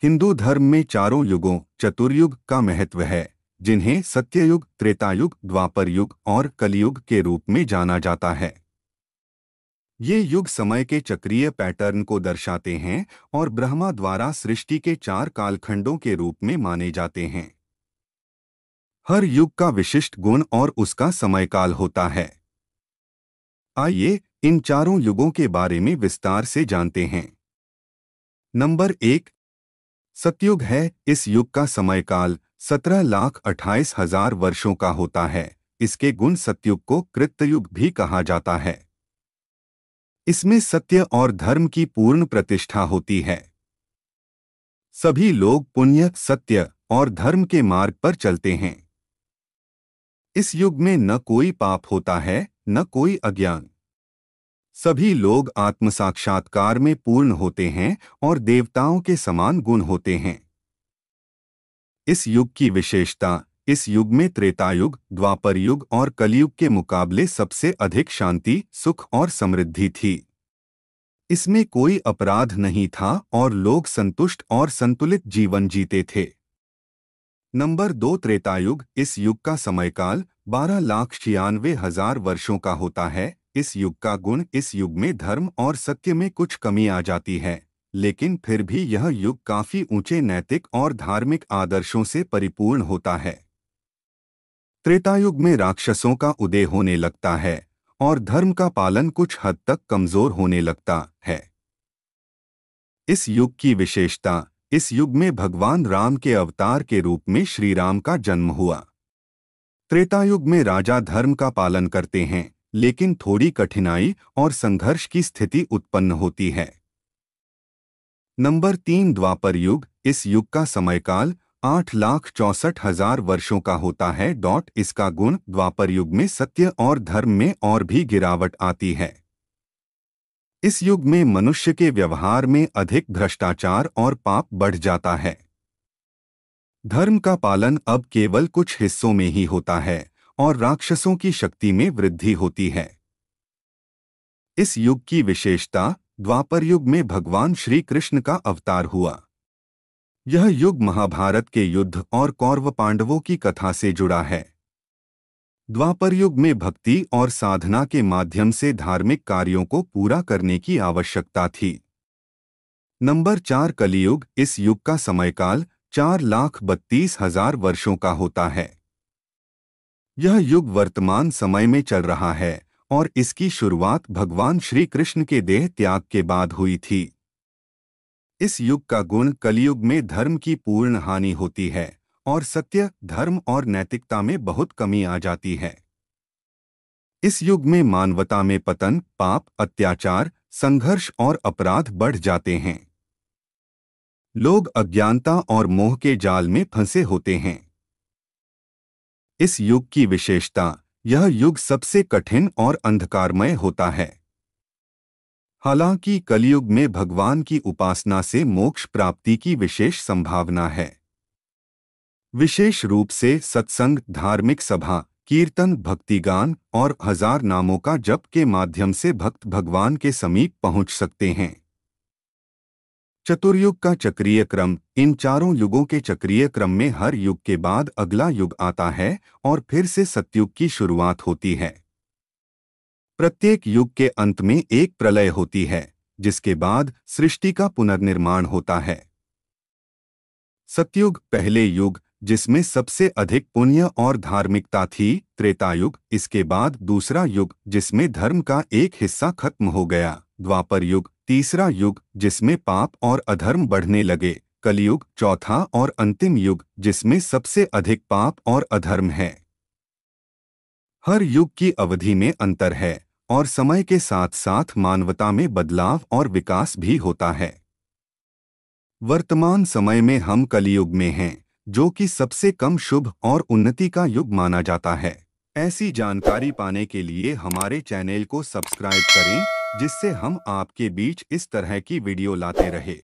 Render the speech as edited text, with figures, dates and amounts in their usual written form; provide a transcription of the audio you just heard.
हिंदू धर्म में चारों युगों चतुर्युग का महत्व है, जिन्हें सत्ययुग, त्रेतायुग, द्वापर युग और कलयुग के रूप में जाना जाता है। ये युग समय के चक्रीय पैटर्न को दर्शाते हैं और ब्रह्मा द्वारा सृष्टि के 4 कालखंडों के रूप में माने जाते हैं। हर युग का विशिष्ट गुण और उसका समयकाल होता है। आइए इन चारों युगों के बारे में विस्तार से जानते हैं। नंबर 1, सतयुग है। इस युग का समयकाल 17,28,000 वर्षों का होता है। इसके गुण सतयुग को कृतयुग भी कहा जाता है। इसमें सत्य और धर्म की पूर्ण प्रतिष्ठा होती है। सभी लोग पुण्य, सत्य और धर्म के मार्ग पर चलते हैं। इस युग में न कोई पाप होता है, न कोई अज्ञान। सभी लोग आत्म साक्षात्कार में पूर्ण होते हैं और देवताओं के समान गुण होते हैं। इस युग की विशेषता, इस युग में त्रेतायुग, द्वापर युग और कलयुग के मुकाबले सबसे अधिक शांति, सुख और समृद्धि थी। इसमें कोई अपराध नहीं था और लोग संतुष्ट और संतुलित जीवन जीते थे। नंबर 2, त्रेतायुग। इस युग का समयकाल 12,96,000 वर्षों का होता है। इस युग का गुण, इस युग में धर्म और सत्य में कुछ कमी आ जाती है, लेकिन फिर भी यह युग काफी ऊंचे नैतिक और धार्मिक आदर्शों से परिपूर्ण होता है। त्रेतायुग में राक्षसों का उदय होने लगता है और धर्म का पालन कुछ हद तक कमजोर होने लगता है। इस युग की विशेषता, इस युग में भगवान राम के अवतार के रूप में श्री राम का जन्म हुआ। त्रेतायुग में राजा धर्म का पालन करते हैं, लेकिन थोड़ी कठिनाई और संघर्ष की स्थिति उत्पन्न होती है। नंबर 3, द्वापर युग। इस युग का समयकाल 8,64,000 वर्षों का होता है। इसका गुण, द्वापर युग में सत्य और धर्म में और भी गिरावट आती है। इस युग में मनुष्य के व्यवहार में अधिक भ्रष्टाचार और पाप बढ़ जाता है। धर्म का पालन अब केवल कुछ हिस्सों में ही होता है और राक्षसों की शक्ति में वृद्धि होती है। इस युग की विशेषता, द्वापर युग में भगवान श्री कृष्ण का अवतार हुआ। यह युग महाभारत के युद्ध और कौरव पांडवों की कथा से जुड़ा है। द्वापर युग में भक्ति और साधना के माध्यम से धार्मिक कार्यों को पूरा करने की आवश्यकता थी। नंबर 4, कलियुग। इस युग का समयकाल 4,32,000 वर्षों का होता है। यह युग वर्तमान समय में चल रहा है और इसकी शुरुआत भगवान श्री कृष्ण के देह त्याग के बाद हुई थी। इस युग का गुण, कलियुग में धर्म की पूर्ण हानि होती है और सत्य, धर्म और नैतिकता में बहुत कमी आ जाती है। इस युग में मानवता में पतन, पाप, अत्याचार, संघर्ष और अपराध बढ़ जाते हैं। लोग अज्ञानता और मोह के जाल में फंसे होते हैं। इस युग की विशेषता, यह युग सबसे कठिन और अंधकारमय होता है। हालांकि कलियुग में भगवान की उपासना से मोक्ष प्राप्ति की विशेष संभावना है। विशेष रूप से सत्संग, धार्मिक सभा, कीर्तन, भक्तिगान और 1000 नामों का जप के माध्यम से भक्त भगवान के समीप पहुंच सकते हैं। चतुर्युग का चक्रीय क्रम। इन चारों युगों के चक्रीय क्रम में हर युग के बाद अगला युग आता है और फिर से सतयुग की शुरुआत होती है। प्रत्येक युग के अंत में एक प्रलय होती है, जिसके बाद सृष्टि का पुनर्निर्माण होता है। सतयुग, पहले युग, जिसमें सबसे अधिक पुण्य और धार्मिकता थी। त्रेतायुग, इसके बाद दूसरा युग, जिसमें धर्म का एक हिस्सा खत्म हो गया। द्वापर युग, तीसरा युग, जिसमें पाप और अधर्म बढ़ने लगे। कलयुग, चौथा और अंतिम युग, जिसमें सबसे अधिक पाप और अधर्म है। हर युग की अवधि में अंतर है और समय के साथ साथ मानवता में बदलाव और विकास भी होता है। वर्तमान समय में हम कलियुग में हैं, जो कि सबसे कम शुभ और उन्नति का युग माना जाता है। ऐसी जानकारी पाने के लिए हमारे चैनल को सब्सक्राइब करें, जिससे हम आपके बीच इस तरह की वीडियो लाते रहे।